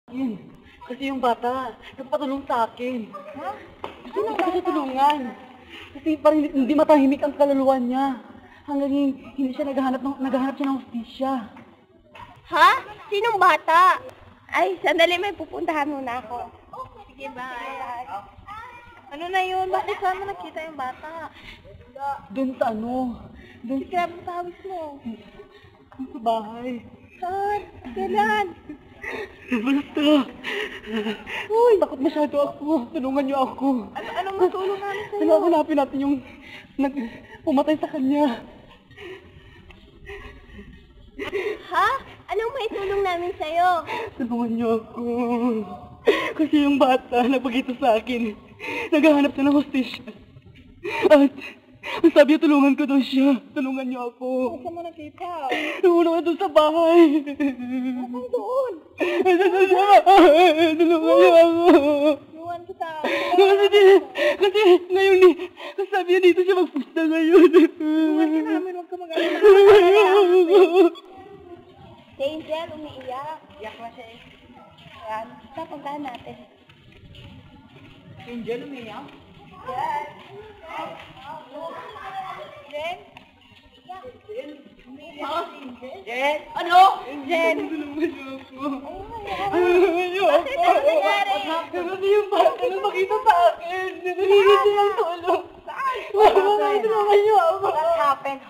Kasi yung bata, nagpatulong sa akin. Ha? Gusto ko kasi tulungan. Kasi parang hindi matahimik ang kaluluwa niya. Hanggang hindi siya naghahanap siya ng hustisya. Ha? Sinong bata? Ay, sandali, may pupuntahan muna ako. Sige, bye. Ano na yun? Bakit saan mo nakita yung bata? Doon sa ano? Doon Sige, grabe pawis mo. sa bahay. Saan? Kailan? Basta. Uy, takot masyado ako. Tulungan niyo ako. Anong matulong namin sa'yo? Hanapin natin yung pumatay sa kanya. Ha? Anong maitulong namin sa'yo? Tulungan niyo ako. Kasi yung bata nagpakita sa akin. Naghahanap siya ng hostisya. At ang sabi niya, tulungan ko daw siya. Tulungan niyo ako. Saan mo nakita? Tulungan doon sa bahay. Saan doon? Tulungan niyo ako. Iwan kita. Kasi ngayon sabi niya dito siya magpusta ngayon. Iwan ka namin, huwag ka mag-alala. Si Angel, umiiyak. Iyak na siya eh. Ayan, tapuntahan natin. Angel, umiyak? Yes. Jen? Yes? Ano? Jen? Tulungan niyo ako. Bakit? Ano nangyari? Kasi yung bata na makita sa akin. Nangingi siya ng tulong. Saan? Tulungan niyo ako. What happened?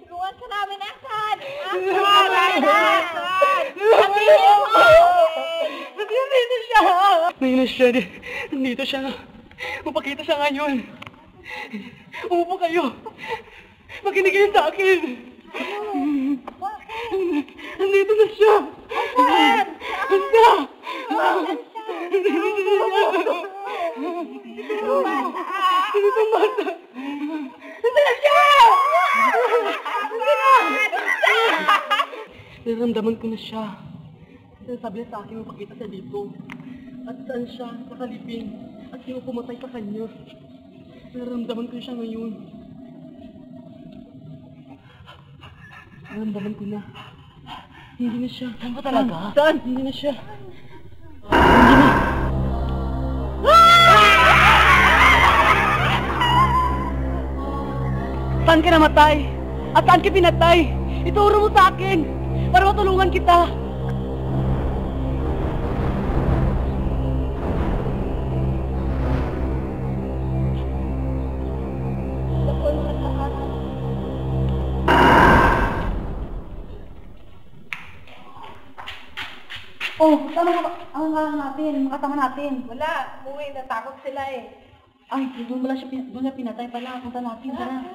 Tulungan ka namin, asan? Asan? Sabihin mo! Nandito siya! Nandito siya. Mapakita siya ngayon. Umupo kayo. Makinig kayo sa akin. Bakit? Nandito na siya. Saan? Basta. Dito ang bata. Nandito siya! Naramdaman ko na siya. Sabi niya sa akin, mapakita siya dito. At saan siya nakalipin. At sino pumatay sa kanya. Naramdaman ko siya ngayon. Naramdaman ko na. Hindi na siya. Saan ba talaga? Saan? Hindi na siya. Hindi na. Saan ka namatay? At saan ka pinatay? Ituro mo sa akin para matulungan kita. Oh, tama natin, makatama natin. Wala, umuwi, natakot sila eh. Ay, doon niya pinatay pala. Punta natin, tara.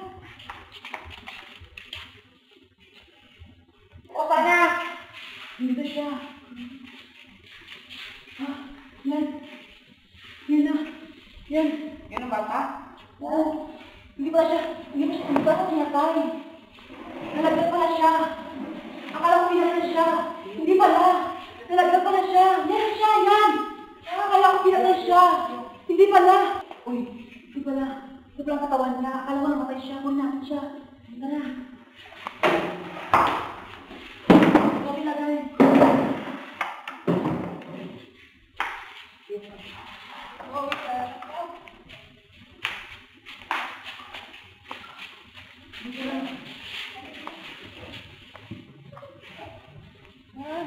O, sana! Dito siya. Ah, yan. Yan na. Yan. Yan ang bata? Oo. Hindi pala siya pinatay. Nalagyan pala siya. Akala ko pinatay siya. Hindi pala. Nalagyan pala siya. Yan siya, yan. Akala ko pinatay siya. Hindi pala. Uy, hindi pala. Sobrang katawan niya. Akala ko namatay siya. Huwag natin siya. Tara. Gawin na rin.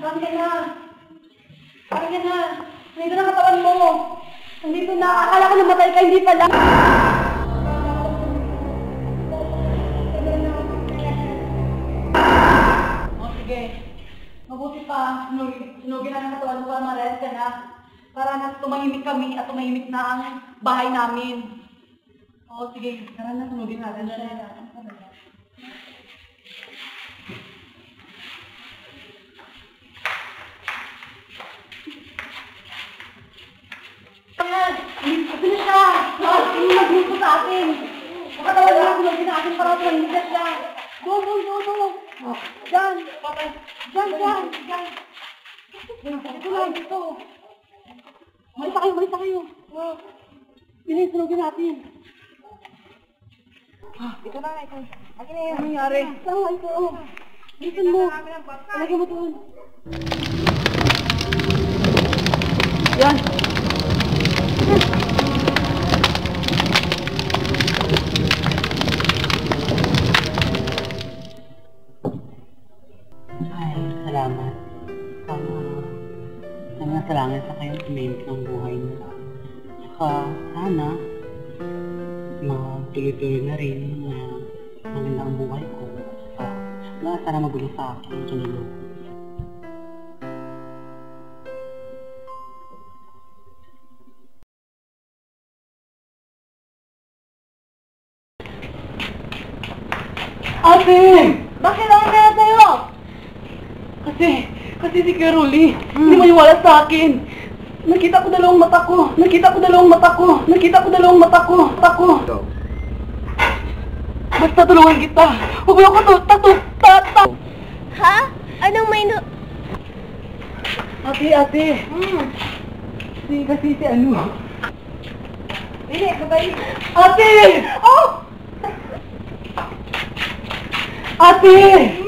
Bakit ka na? Bakit ka na? Nandito na katawan mo. Nandito na. Akala ko namatay ka, hindi pala. O sige. Mabuti pa. Sinugin na ng katawan mo para ma-rest ka na. Para na tumahimik kami at tumahimik na ang bahay namin. O sige. Tara na, sunugin natin siya. Ayan! Ito na siya! Nagluto sa akin! Makatawag na ako ng akin para tumahimik na siya! Go! Diyan! Diyan! Ito lang, ito! Malisa kayo! Bilis, sunugin natin! Ito na, ito. Akin na yun. Ano nangyari? Tama, ito! Bilisan mo! Lagyan mo doon! Yan. Ay, salamat. Sana sa langit sa kayong tumimik ng buhay niyo. Saka, sana, tuloy-tuloy na rin na maganda ang buhay ko. Wala sana magulo sa akin ang tulog. Ate! Bakit ako kaya sa'yo? Kasi si Caroli, hindi maniwala sa akin. Nakita ko dalawang mata ko. Tako. Basta tulungan kita. Huwag mo ako tata. Ha? Anong may Ate. Kasi si ano. Dili, babae. Ate! Oh! Ate!